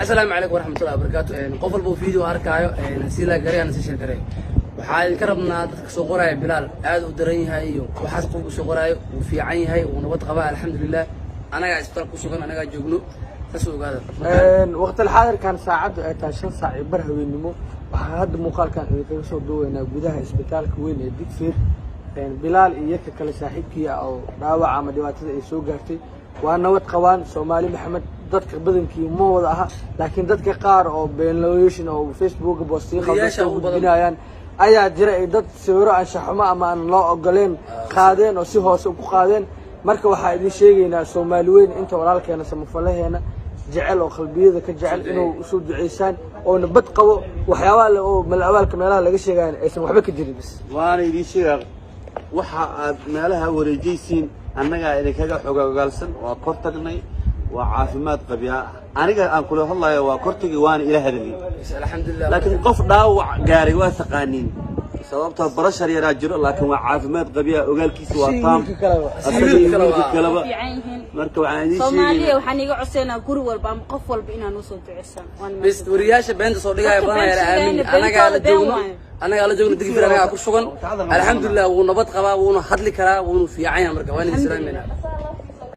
السلام عليكم ورحمة الله وبركاته. قفل بو فيديو أركايو نسيلا قرية نسيشل قرية وحال كربنا dadka soo qoray Bilal aad u daran yahay iyo waxaas qofku soo qoray uu fiican yahay uu nabad qaba alxamdulillah anaga isbitaal ku sugan anaga joogno taas ogaada waqti xaadir kan saacadu ay tahay 5 saac bar haweenimo waxa hadda muuqaalkan kaga soo duubaynaa gudaha isbitaalka weyn ee Digfeer Bilal iyo kale saaxiibkii oo dhaawac ama dhibaatada ay soo gaartay waa nabad qabaan Soomaali Maxamed dadka badankii ma wada aha laakiin dadka qaar oo beenlooyashin oo Facebook boostiyo qabtaan u gudbinayaan ayaa jira ay dad sawiro anshaxuma ama aan loo ogoleen qaadeen oo si hoose ku qaadeen marka waxa idin sheegaynaa Soomaali weyn inta walaalkeena samafalaheena jecel oo qalbiyada ka jecel inuu soo duceysaan oo nabad qabo waxyaabaha oo malawaalka meelaha laga sheegayo aysan waxba ka jirin waana idin sheegaa waxa aad meelaha wareejaysiin annaga idinkaga xogogaalsan waa kor tagnay waa caafimaad qabiya aniga aan kula hadlayo waa kortigi waan ila hadalay alxamdulillah laakiin qof dhaawac gaaray waa taqaaniin sababta barashar yaraa jiro laakiin waa caafimaad qabiya ogaalkiisa waa taam kalaba marka waxaan idin Soomaaliya waxaan iga codsanaa guri walba ama qof walba inaan u soo duceysaan bas wariyaasha beenta soo dhigay badan ay aamin anaga la joogno Digfeer anaga ku sugan alxamdulillah wuu nabad qabaa wuuna hadli karaa wuuna fiican yahay marka waan idin salaameynaa